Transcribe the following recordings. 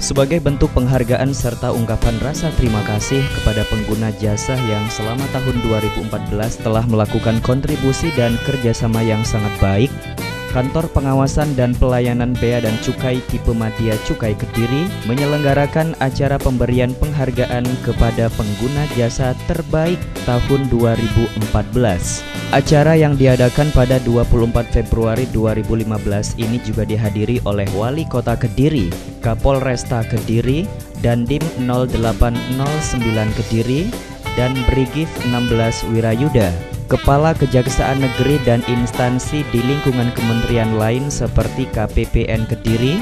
Sebagai bentuk penghargaan serta ungkapan rasa terima kasih kepada pengguna jasa yang selama tahun 2014 telah melakukan kontribusi dan kerjasama yang sangat baik, Kantor Pengawasan dan Pelayanan Bea dan Cukai Tipe Madya Cukai Kediri menyelenggarakan acara pemberian penghargaan kepada pengguna jasa terbaik tahun 2014. Acara yang diadakan pada 24 Februari 2015 ini juga dihadiri oleh Wali Kota Kediri, Kapolresta Kediri, Dandim 0809 Kediri, dan Brigif 16 Wirayuda. Kepala Kejaksaan Negeri dan instansi di lingkungan kementerian lain seperti KPPN Kediri,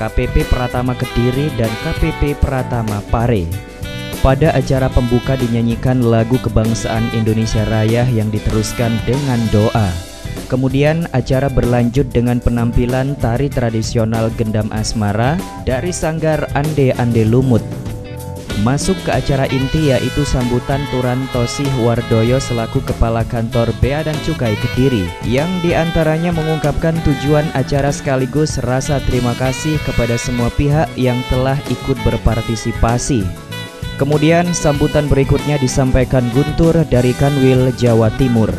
KPP Pratama Kediri, dan KPP Pratama Pare. Pada acara pembuka dinyanyikan lagu kebangsaan Indonesia Raya yang diteruskan dengan doa. Kemudian acara berlanjut dengan penampilan tari tradisional Gendam Asmara dari Sanggar Ande Ande Lumut. Masuk ke acara inti yaitu sambutan Turantosi Wardoyo selaku Kepala Kantor Bea dan Cukai Kediri, yang diantaranya mengungkapkan tujuan acara sekaligus rasa terima kasih kepada semua pihak yang telah ikut berpartisipasi. Kemudian sambutan berikutnya disampaikan Guntur dari Kanwil Jawa Timur.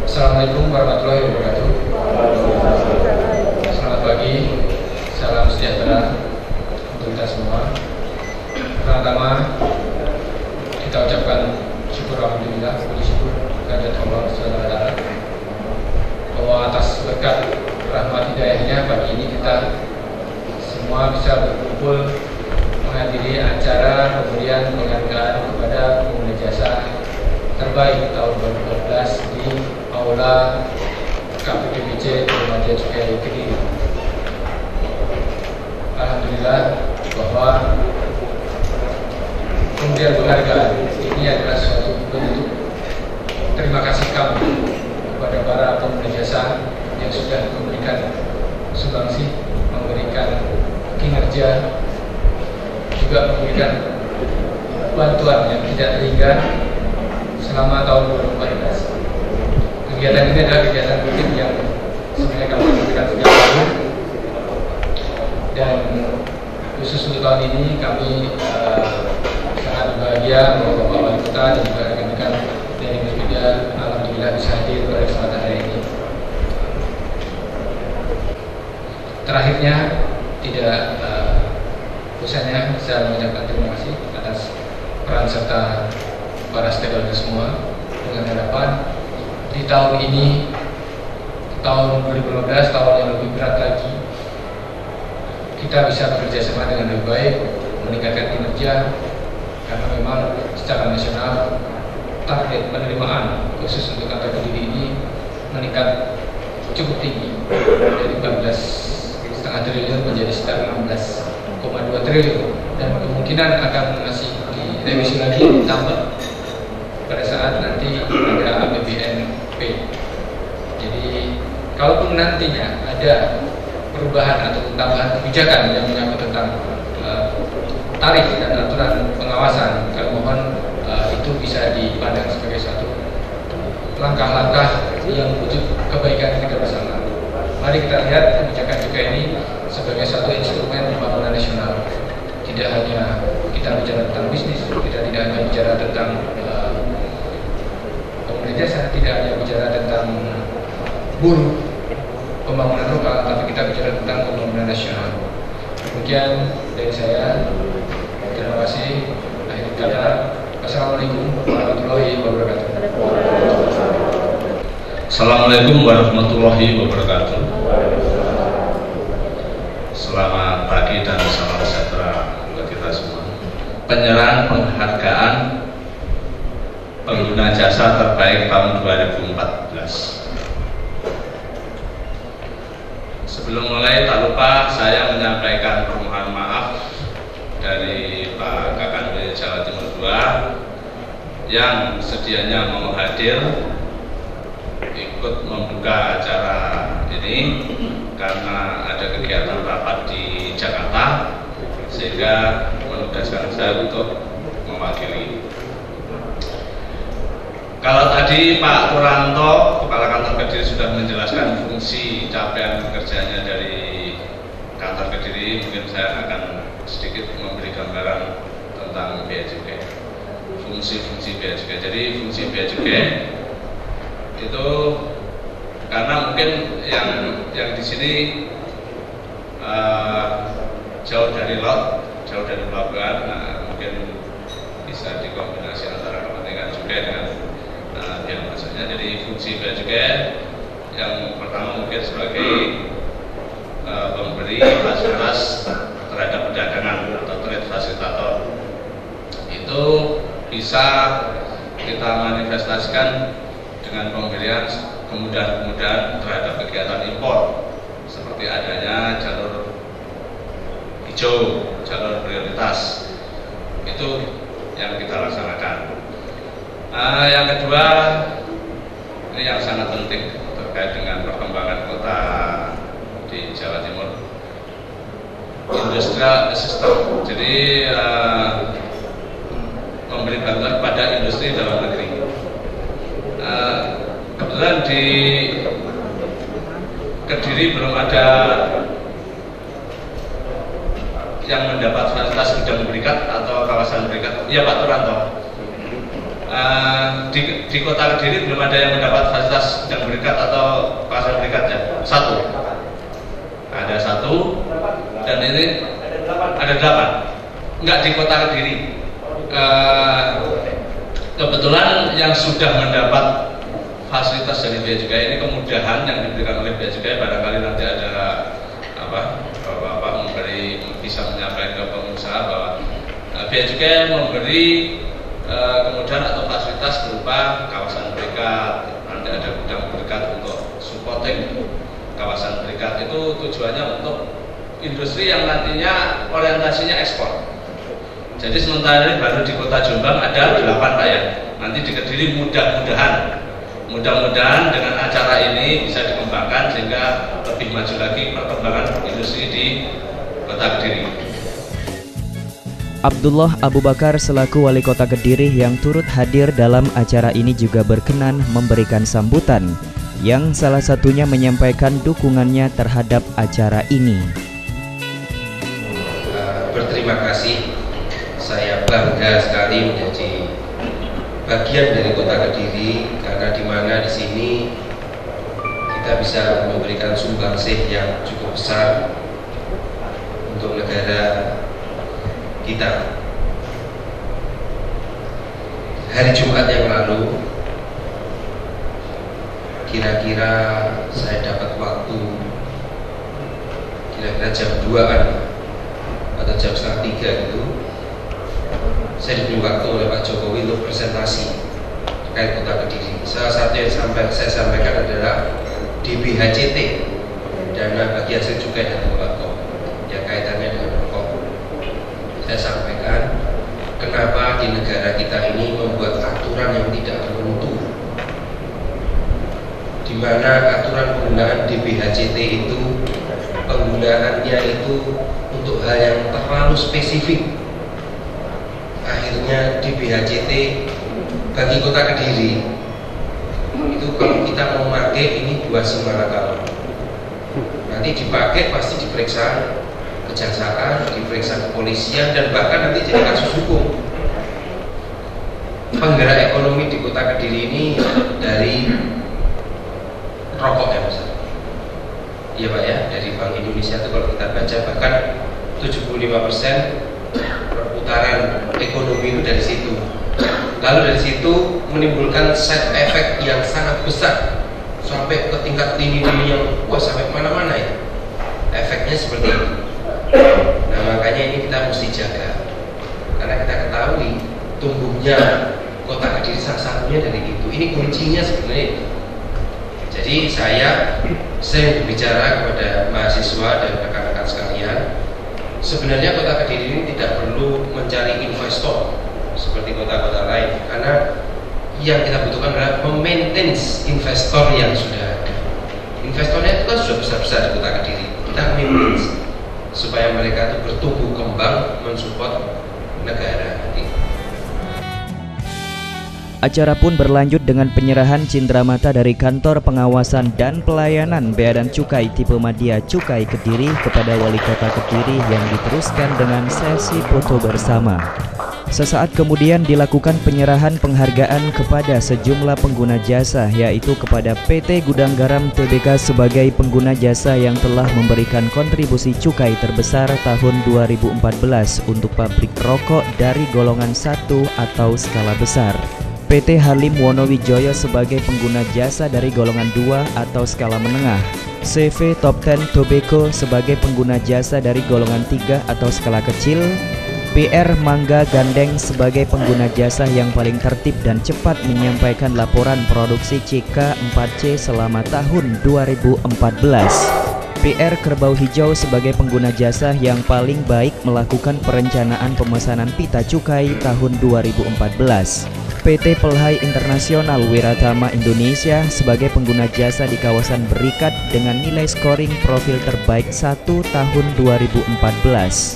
Assalamualaikum warahmatullahi wabarakatuh. Selamat pagi, salam sejahtera untuk kita semua. Pertama, kita ucapkan syukur alhamdulillah, puji syukur kehadirat Allah Subhanahu wa taala bahwa atas berkat rahmat hidayahnya pagi ini kita semua bisa berkumpul menghadiri acara pemberian penghargaan kepada pengguna jasa terbaik tahun 2014 di Aula KPPBC Tipe Madya Cukai Kediri. Alhamdulillah bahwa pemberian penghargaan ini adalah suatu bentuk terima kasih kami kepada para pengguna jasa yang sudah memberikan sumbangsi, memberikan kinerja, juga memberikan bantuan yang tidak terhingga selama tahun 2014. Kegiatan ini adalah kegiatan rutin yang sebenarnya kami lakukan sejak tahun, dan khusus untuk tahun ini kami sangat bahagia bahwa Bapak Wali Kota dan juga rekan-rekan dari Musbida alhamdulillah bisa hadir pada kesempatan hari ini. Terakhirnya, tidak usahanya saya mengucapkan terima kasih atas peran serta para stakeholder semua, dengan harapan di tahun ini, tahun 2015, tahun yang lebih berat lagi, kita bisa bekerja sama dengan lebih baik, meningkatkan kinerja, karena memang secara nasional target penerimaan khusus untuk kantor Kediri ini meningkat cukup tinggi dari 14,5 triliun menjadi sekitar 16,2 triliun, dan kemungkinan akan masih direvisi lagi ditambah pada saat nanti ada APBNP. Jadi kalaupun nantinya ada perubahan atau tambahan kebijakan yang menyangkut tentang tarif dan aturan pengawasan, kami mohon itu bisa dipandang sebagai satu langkah-langkah yang wujud kebaikan kita bersama. Mari kita lihat kebijakan cukai ini sebagai satu instrumen pembangunan nasional. Tidak hanya kita bicara tentang bisnis, kita tidak hanya bicara tentang pengguna jasa, tidak hanya bicara tentang buruh, pembangunan lokal, tapi kita bicara tentang pembangunan nasional. Demikian dari saya. Terima kasih. Akhir kata, Assalamualaikum warahmatullahi wabarakatuh. Assalamualaikum warahmatullahi wabarakatuh. Selamat pagi dan salam sejahtera untuk kita semua. Penyerahan penghargaan pengguna jasa terbaik tahun 2014. Sebelum mulai, tak lupa saya menyampaikan permohonan maaf dari Pak Kakanwil Jawa Timur 2 yang sedianya mau hadir ikut membuka acara ini karena ada kegiatan rapat di Jakarta, sehingga menugaskan saya untuk mewakili. Kalau tadi Pak Turanto, Kepala Kantor Kediri, sudah menjelaskan fungsi capaian pekerjaannya dari Kantor Kediri, Jadi mungkin saya akan sedikit memberi gambaran tentang Bea Cukai, fungsi-fungsi Bea Cukai. Jadi fungsi Bea Cukai itu karena mungkin yang di sini jauh dari laut, jauh dari pelabuhan, mungkin bisa dikombinasi antara kepentingan cukai dengan biaya masuknya. Jadi fungsi Bea Cukai yang pertama mungkin sebagai pemberi fasilitas terhadap perdagangan atau trade fasilitator. Itu bisa kita manifestasikan dengan pemberian kemudahan-kemudahan terhadap kegiatan impor, seperti adanya jalur hijau, jalur prioritas. Itu yang kita laksanakan. Yang kedua, ini yang sangat penting terkait dengan perkembangan kota di Jawa Timur, industrial assistance. Jadi memberi bantuan pada industri dalam negeri. Kebetulan di Kediri belum ada yang mendapat fasilitas gudang berikat atau kawasan berikat. Iya Pak Turanto. Di kota Kediri belum ada yang mendapat fasilitas gudang berikat atau kawasan berikat ya? Satu. Ada satu, dan ini ada 8. Enggak di kota Kediri. Kebetulan yang sudah mendapat fasilitas dari Bea Cukai ini, kemudahan yang diberikan oleh Bea Cukai, barangkali nanti ada Bapak bisa menyampaikan ke pengusaha bahwa Bea Cukai memberi kemudahan atau fasilitas berupa kawasan berikat. Nanti ada gudang berikat untuk supporting kawasan berikat. Itu tujuannya untuk industri yang nantinya orientasinya ekspor. Jadi sementara ini baru di kota Jombang ada 8 Pak ya. Nanti di Kediri mudah-mudahan dengan acara ini bisa dikembangkan sehingga lebih maju lagi perkembangan industri di kota Kediri. Abdullah Abu Bakar selaku Wali Kota Kediri yang turut hadir dalam acara ini juga berkenan memberikan sambutan, yang salah satunya menyampaikan dukungannya terhadap acara ini. Berterima kasih, saya bangga sekali menjadi bagian dari Kota Kediri, karena di mana di sini kita bisa memberikan sumbangsih yang cukup besar untuk negara kita. Hari Jumat yang lalu, kira-kira saya dapat waktu kira-kira jam 2-an atau jam 2:30 gitu. Saya diberi waktu oleh Pak Jokowi untuk presentasi terkait Kota Kediri. Salah satu yang saya sampaikan adalah DBHCT, dana bagi hasil cukai dan tembakau, yang kaitannya dengan rokok. Saya sampaikan kenapa di negara kita ini membuat aturan yang tidak menentu, di mana aturan penggunaan DBHCT itu penggunaannya itu untuk hal yang terlalu spesifik. Akhirnya DBHCT bagi Kota Kediri itu kalau kita mau pakai ini buah Semarang, nanti dipakai pasti diperiksa kejaksaan, diperiksa kepolisian, dan bahkan nanti jadi kasus hukum. Penggerak ekonomi di Kota Kediri ini dari rokok ya Mas. Iya Pak ya, dari Bank Indonesia itu kalau kita baca bahkan 75% perputaran ekonomi itu dari situ. Lalu dari situ menimbulkan side effect yang sangat besar sampai ke tingkat lini-lini yang sampai kemana-mana ya. Efeknya seperti itu. Nah makanya ini kita mesti jaga, karena kita ketahui tumbuhnya Kota Kediri salah satunya dari itu. Ini kuncinya sebenarnya. Jadi saya sering berbicara kepada mahasiswa dan rekan-rekan sekalian, sebenarnya Kota Kediri ini tidak perlu mencari investor seperti kota-kota lain, karena yang kita butuhkan adalah memaintain investor yang sudah ada. Investornya itu kan sudah besar-besar di Kota Kediri, kita maintain supaya mereka itu bertumbuh kembang mensupport negara. Acara pun berlanjut dengan penyerahan cindramata dari Kantor Pengawasan dan Pelayanan Bea dan Cukai tipe Madya Cukai Kediri kepada Wali Kota Kediri yang diteruskan dengan sesi foto bersama. Sesaat kemudian dilakukan penyerahan penghargaan kepada sejumlah pengguna jasa, yaitu kepada PT Gudang Garam Tbk sebagai pengguna jasa yang telah memberikan kontribusi cukai terbesar tahun 2014 untuk pabrik rokok dari golongan 1 atau skala besar. PT Halim Wonowijoyo sebagai pengguna jasa dari golongan 2 atau skala menengah. CV Top 10 Tobacco sebagai pengguna jasa dari golongan 3 atau skala kecil. PR Mangga Gandeng sebagai pengguna jasa yang paling tertib dan cepat menyampaikan laporan produksi CK4C selama tahun 2014. PR Kerbau Hijau sebagai pengguna jasa yang paling baik melakukan perencanaan pemesanan pita cukai tahun 2014. PT Pelhai Internasional Wiratama Indonesia sebagai pengguna jasa di kawasan Berikat dengan nilai scoring profil terbaik 1 tahun 2014.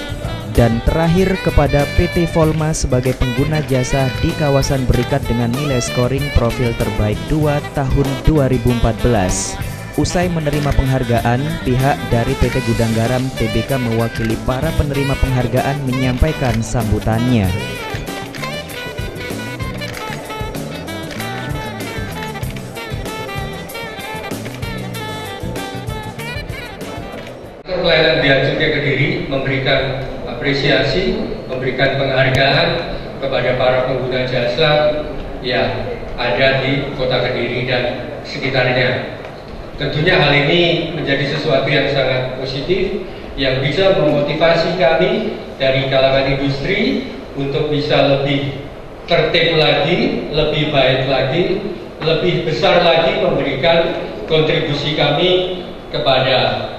Dan terakhir kepada PT Volma sebagai pengguna jasa di kawasan Berikat dengan nilai scoring profil terbaik 2 tahun 2014. Usai menerima penghargaan, pihak dari PT Gudang Garam Tbk mewakili para penerima penghargaan menyampaikan sambutannya. Pelayanan Bea Cukai Kediri memberikan apresiasi, memberikan penghargaan kepada para pengguna jasa yang ada di Kota Kediri dan sekitarnya. Tentunya hal ini menjadi sesuatu yang sangat positif yang bisa memotivasi kami dari kalangan industri untuk bisa lebih tertib lagi, lebih baik lagi, lebih besar lagi memberikan kontribusi kami kepada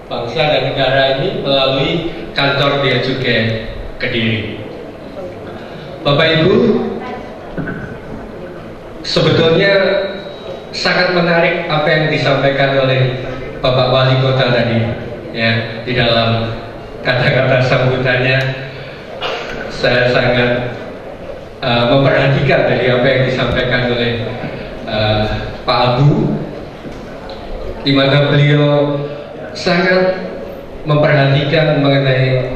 bangsa dan negara ini melalui Kantor Bea Cukai Kediri. Bapak Ibu, sebetulnya sangat menarik apa yang disampaikan oleh Bapak Wali Kota tadi, ya, di dalam kata-kata sambutannya. Saya sangat memperhatikan dari apa yang disampaikan oleh Pak Abu, di mana beliau sangat memperhatikan mengenai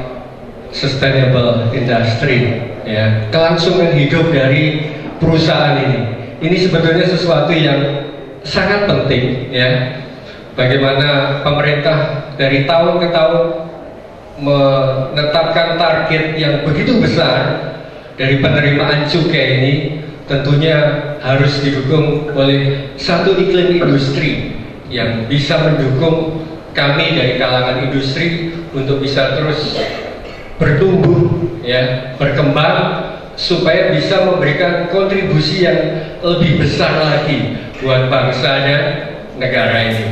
sustainable industry, ya, kelangsungan hidup dari perusahaan ini. Ini sebetulnya sesuatu yang sangat penting, ya. Bagaimana pemerintah dari tahun ke tahun menetapkan target yang begitu besar dari penerimaan cukai ini, tentunya harus didukung oleh satu iklim industri yang bisa mendukung kami dari kalangan industri untuk bisa terus bertumbuh, ya, berkembang, supaya bisa memberikan kontribusi yang lebih besar lagi buat bangsa dan negara ini.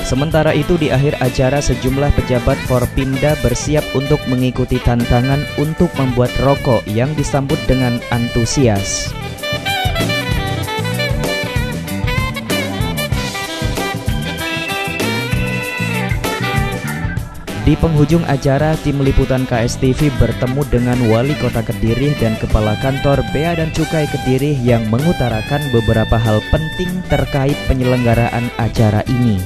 Sementara itu di akhir acara sejumlah pejabat Forpimda bersiap untuk mengikuti tantangan untuk membuat rokok yang disambut dengan antusias. Di penghujung acara, tim liputan KSTV bertemu dengan Wali Kota Kediri dan Kepala Kantor Bea dan Cukai Kediri yang mengutarakan beberapa hal penting terkait penyelenggaraan acara ini.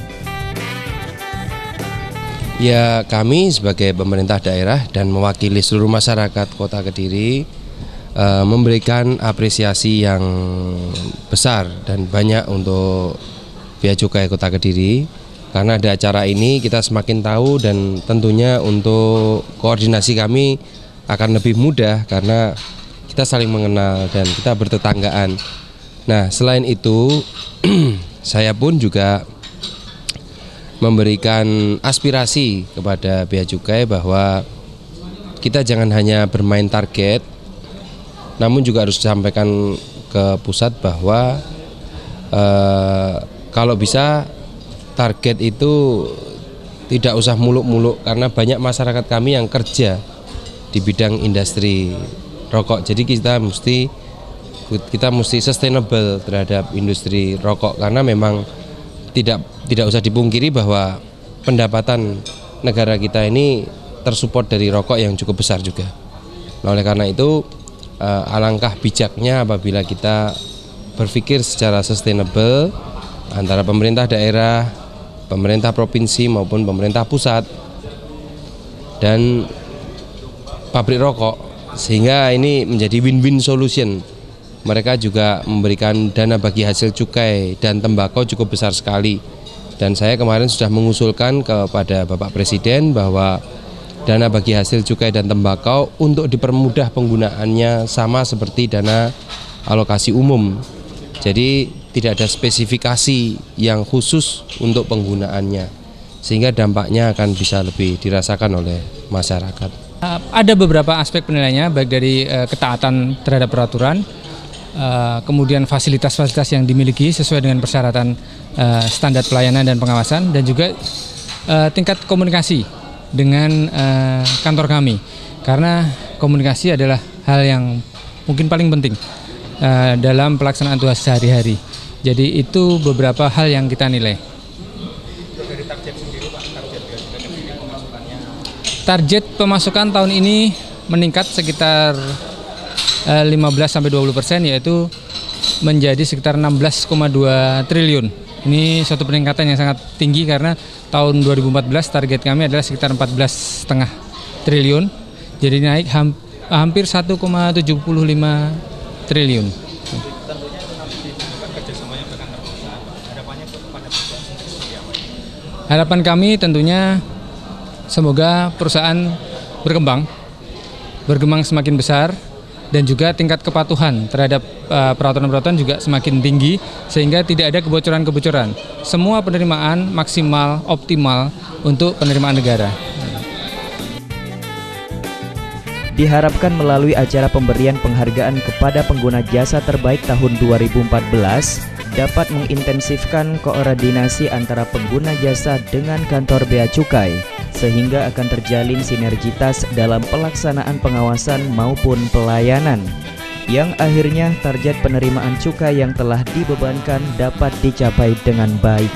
Ya, kami sebagai pemerintah daerah dan mewakili seluruh masyarakat Kota Kediri memberikan apresiasi yang besar dan banyak untuk Bea Cukai Kota Kediri. Karena ada acara ini kita semakin tahu dan tentunya untuk koordinasi kami akan lebih mudah karena kita saling mengenal dan kita bertetanggaan. Nah, selain itu saya pun juga memberikan aspirasi kepada Bea Cukai bahwa kita jangan hanya bermain target, namun juga harus disampaikan ke pusat bahwa kalau bisa target itu tidak usah muluk-muluk karena banyak masyarakat kami yang kerja di bidang industri rokok. Jadi kita mesti sustainable terhadap industri rokok karena memang tidak usah dipungkiri bahwa pendapatan negara kita ini tersupport dari rokok yang cukup besar juga. Nah, oleh karena itu alangkah bijaknya apabila kita berpikir secara sustainable antara pemerintah daerah, pemerintah provinsi maupun pemerintah pusat dan pabrik rokok, sehingga ini menjadi win-win solution. Mereka juga memberikan dana bagi hasil cukai dan tembakau cukup besar sekali. Dan saya kemarin sudah mengusulkan kepada Bapak Presiden bahwa dana bagi hasil cukai dan tembakau untuk dipermudah penggunaannya sama seperti dana alokasi umum. Jadi tidak ada spesifikasi yang khusus untuk penggunaannya, sehingga dampaknya akan bisa lebih dirasakan oleh masyarakat. Ada beberapa aspek penilaiannya, baik dari ketaatan terhadap peraturan, kemudian fasilitas-fasilitas yang dimiliki sesuai dengan persyaratan standar pelayanan dan pengawasan, dan juga tingkat komunikasi dengan kantor kami, karena komunikasi adalah hal yang mungkin paling penting dalam pelaksanaan tugas sehari-hari. Jadi itu beberapa hal yang kita nilai. Dari target sendiri Pak, target pemasukannya? Target pemasukan tahun ini meningkat sekitar 15-20%, yaitu menjadi sekitar 16,2 triliun. Ini suatu peningkatan yang sangat tinggi karena tahun 2014 target kami adalah sekitar 14,5 triliun. Jadi naik hampir 1,75 triliun. Tentunya itu nanti dibutuhkan kerjasamanya ke kantor perusahaan. Harapannya kepada perusahaan sendiri seperti apa? Harapan kami tentunya semoga perusahaan berkembang semakin besar, dan juga tingkat kepatuhan terhadap peraturan-peraturan juga semakin tinggi, sehingga tidak ada kebocoran-kebocoran. Semua penerimaan maksimal, optimal untuk penerimaan negara. Diharapkan melalui acara pemberian penghargaan kepada pengguna jasa terbaik tahun 2014 dapat mengintensifkan koordinasi antara pengguna jasa dengan kantor Bea Cukai, sehingga akan terjalin sinergitas dalam pelaksanaan pengawasan maupun pelayanan, yang akhirnya target penerimaan cukai yang telah dibebankan dapat dicapai dengan baik.